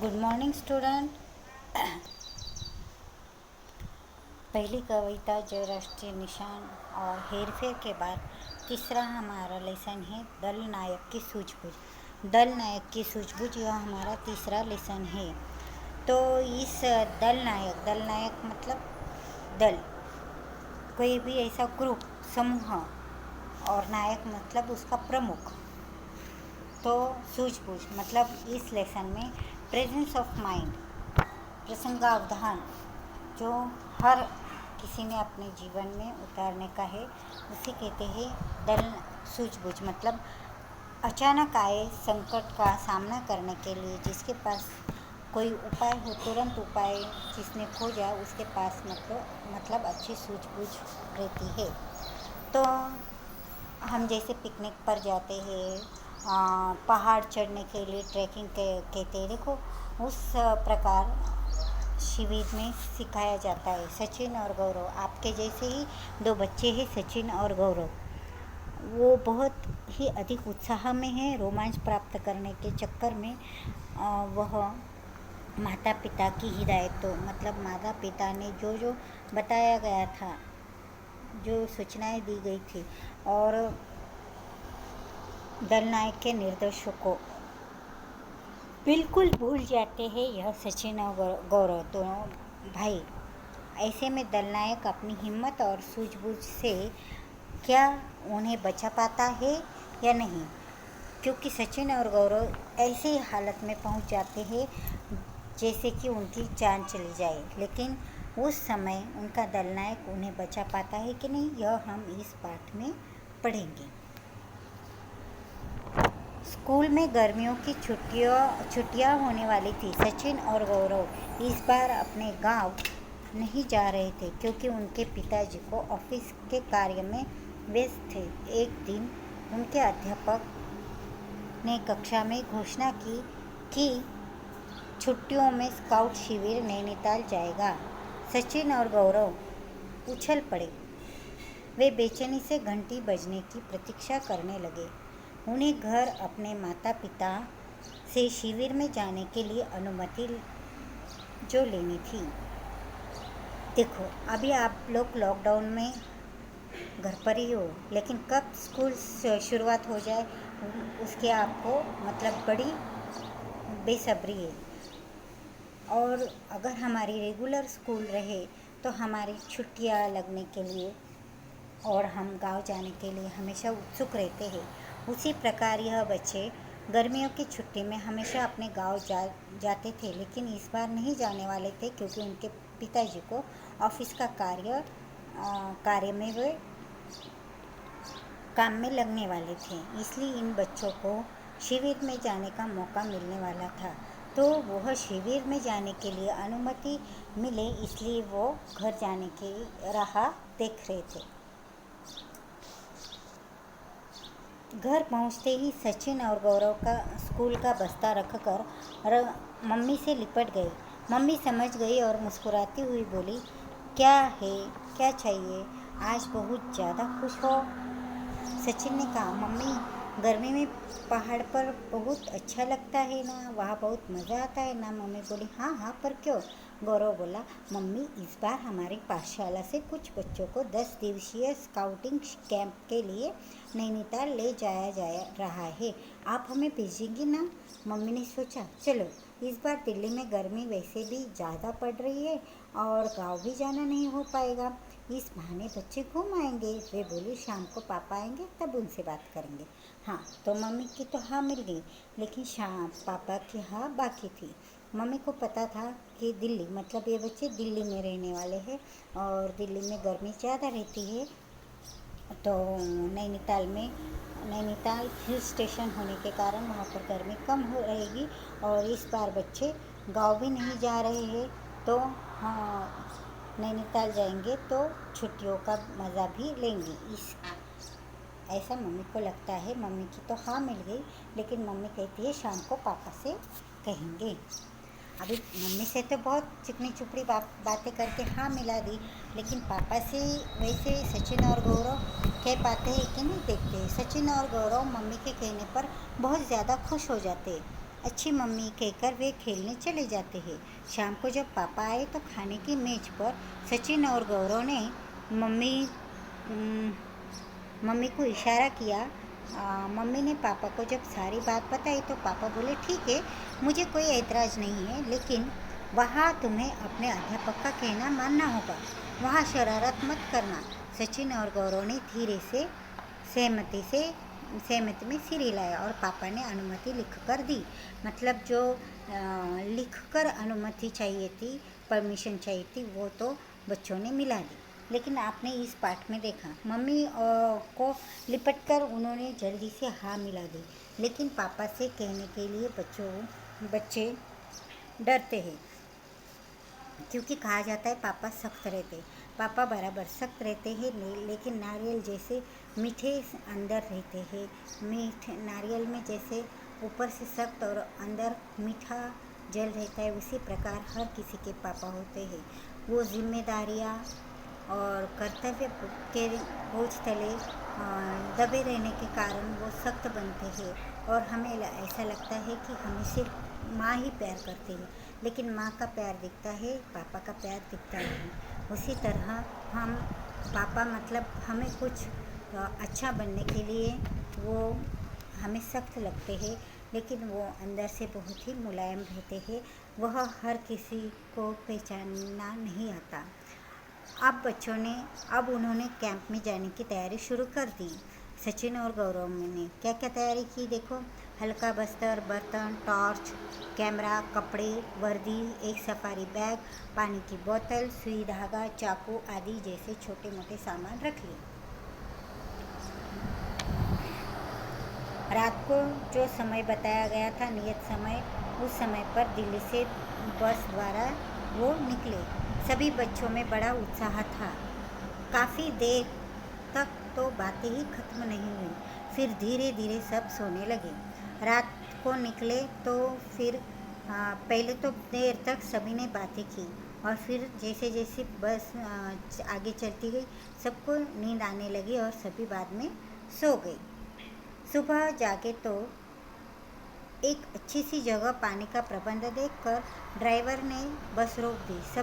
Good morning student. पहली कविता जो राष्ट्रीय निशान और हेरफेर के बाद तीसरा हमारा लेसन है दल नायक की सूझबूझ। दल नायक की सूझबूझ यह हमारा तीसरा लेसन है। तो इस दल नायक मतलब दल, कोई भी ऐसा ग्रुप, समूह, और नायक मतलब उसका प्रमुख। तो सूझबूझ मतलब इस लेसन में प्रेजेंस ऑफ माइंड, प्रसंगावधान, जो हर किसी ने अपने जीवन में उतारने का है, उसे कहते हैं दल सूझबूझ। मतलब अचानक आए संकट का सामना करने के लिए जिसके पास कोई उपाय हो, तुरंत उपाय जिसने खोजा उसके पास मतलब अच्छी सूझबूझ रहती है। तो हम जैसे पिकनिक पर जाते हैं, पहाड़ चढ़ने के लिए ट्रैकिंग कहते हैं, देखो उस प्रकार शिविर में सिखाया जाता है। सचिन और गौरव आपके जैसे ही दो बच्चे हैं, सचिन और गौरव। वो बहुत ही अधिक उत्साह में हैं, रोमांच प्राप्त करने के चक्कर में वह माता पिता की हिदायतों मतलब माता पिता ने जो जो बताया गया था, जो सूचनाएं दी गई थी, और दल नायक के निर्देशों को बिल्कुल भूल जाते हैं। यह सचिन और गौरव दोनों भाई। ऐसे में दल नायक अपनी हिम्मत और सूझबूझ से क्या उन्हें बचा पाता है या नहीं, क्योंकि सचिन और गौरव ऐसी हालत में पहुंच जाते हैं जैसे कि उनकी जान चली जाए। लेकिन उस समय उनका दल नायक उन्हें बचा पाता है कि नहीं, यह हम इस पाठ में पढ़ेंगे। स्कूल में गर्मियों की छुट्टियां होने वाली थी। सचिन और गौरव इस बार अपने गांव नहीं जा रहे थे क्योंकि उनके पिताजी को ऑफिस के कार्य में व्यस्त थे। एक दिन उनके अध्यापक ने कक्षा में घोषणा की कि छुट्टियों में स्काउट शिविर नैनीताल जाएगा। सचिन और गौरव उछल पड़े। वे बेचैनी से घंटी बजने की प्रतीक्षा करने लगे। उन्हें घर अपने माता पिता से शिविर में जाने के लिए अनुमति जो लेनी थी। देखो अभी आप लोग लॉकडाउन में घर पर ही हो, लेकिन कब स्कूल शुरुआत हो जाए उसके आपको मतलब बड़ी बेसब्री है। और अगर हमारी रेगुलर स्कूल रहे तो हमारी छुट्टियां लगने के लिए और हम गांव जाने के लिए हमेशा उत्सुक रहते हैं। उसी प्रकार यह बच्चे गर्मियों की छुट्टी में हमेशा अपने गांव जाते थे, लेकिन इस बार नहीं जाने वाले थे क्योंकि उनके पिताजी को ऑफिस का कार्य में वे काम में लगने वाले थे। इसलिए इन बच्चों को शिविर में जाने का मौका मिलने वाला था। तो वह शिविर में जाने के लिए अनुमति मिले इसलिए वो घर जाने की राह देख रहे थे। घर पहुंचते ही सचिन और गौरव का स्कूल का बस्ता रखकर मम्मी से लिपट गए। मम्मी समझ गई और मुस्कुराती हुई बोली, क्या है, क्या चाहिए, आज बहुत ज़्यादा खुश हो। सचिन ने कहा, मम्मी गर्मी में पहाड़ पर बहुत अच्छा लगता है ना, वहाँ बहुत मज़ा आता है ना। मम्मी बोली, हाँ हाँ, पर क्यों। गौरव बोला, मम्मी इस बार हमारी पाठशाला से कुछ बच्चों को 10 दिवसीय स्काउटिंग कैंप के लिए नैनीताल ले जाया जा रहा है, आप हमें भेजेंगी ना। मम्मी ने सोचा, चलो इस बार दिल्ली में गर्मी वैसे भी ज़्यादा पड़ रही है और गांव भी जाना नहीं हो पाएगा, इस बहाने बच्चे घूम आएंगे। वे बोली, शाम को पापा आएंगे तब उनसे बात करेंगे। हाँ, तो मम्मी की तो हाँ मिल गई, लेकिन शाम पापा की हाँ बाकी थी। मम्मी को पता था कि दिल्ली मतलब ये बच्चे दिल्ली में रहने वाले हैं और दिल्ली में गर्मी ज़्यादा रहती है। तो नैनीताल हिल स्टेशन होने के कारण वहाँ पर गर्मी कम हो रहेगी और इस बार बच्चे गांव भी नहीं जा रहे हैं, तो हाँ नैनीताल जाएंगे तो छुट्टियों का मज़ा भी लेंगे। ऐसा मम्मी को लगता है। मम्मी की तो हाँ मिल गई, लेकिन मम्मी कहती है शाम को पापा से कहेंगे। अभी मम्मी से तो बहुत चिकनी चुपड़ी बातें करके हाँ मिला दी, लेकिन पापा से वैसे सचिन और गौरव कह पाते हैं कि नहीं, देखते हैं। सचिन और गौरव मम्मी के कहने पर बहुत ज़्यादा खुश हो जाते हैं। अच्छी मम्मी कहकर वे खेलने चले जाते हैं। शाम को जब पापा आए तो खाने की मेज पर सचिन और गौरव ने मम्मी मम्मी को इशारा किया। मम्मी ने पापा को जब सारी बात बताई तो पापा बोले, ठीक है, मुझे कोई ऐतराज़ नहीं है, लेकिन वहाँ तुम्हें अपने अध्यापक का कहना मानना होगा, वहाँ शरारत मत करना। सचिन और गौरव ने धीरे से सहमति में सिर हिलाया और पापा ने अनुमति लिख कर दी। मतलब जो लिख कर अनुमति चाहिए थी, परमिशन चाहिए थी, वो तो बच्चों ने मिला दी। लेकिन आपने इस पाठ में देखा, मम्मी को लिपट कर उन्होंने जल्दी से हाँ मिला दी। लेकिन पापा से कहने के लिए बच्चे डरते हैं, क्योंकि कहा जाता है पापा सख्त रहते। पापा बराबर सख्त रहते हैं, लेकिन नारियल जैसे मीठे अंदर रहते हैं। नारियल में जैसे ऊपर से सख्त और अंदर मीठा जल रहता है, उसी प्रकार हर किसी के पापा होते हैं। वो जिम्मेदारियाँ और कर्तव्य के बोझ तले दबे रहने के कारण वो सख्त बनते हैं, और हमें ऐसा लगता है कि हमें सिर्फ माँ ही प्यार करती है, लेकिन माँ का प्यार दिखता है, पापा का प्यार दिखता नहीं। उसी तरह हम पापा मतलब हमें कुछ अच्छा बनने के लिए वो हमें सख्त लगते हैं, लेकिन वो अंदर से बहुत ही मुलायम रहते हैं। वह हर किसी को पहचानना नहीं आता। अब उन्होंने कैंप में जाने की तैयारी शुरू कर दी। सचिन और गौरव ने क्या क्या तैयारी की देखो। हल्का बस्तर, बर्तन, टॉर्च, कैमरा, कपड़े, वर्दी, एक सफारी बैग, पानी की बोतल, सुई धागा, चाकू आदि जैसे छोटे मोटे सामान रख लिए। रात को जो समय बताया गया था, नियत समय, उस समय पर दिल्ली से बस द्वारा वो निकले। सभी बच्चों में बड़ा उत्साह था। काफ़ी देर तक तो बातें ही खत्म नहीं हुई, फिर धीरे धीरे सब सोने लगे। रात को निकले तो फिर पहले तो देर तक सभी ने बातें की, और फिर जैसे जैसे बस आगे चलती गई, सबको नींद आने लगी और सभी बाद में सो गए। सुबह जागे तो एक अच्छी सी जगह पानी का प्रबंध देखकर ड्राइवर ने बस रोक दी। सब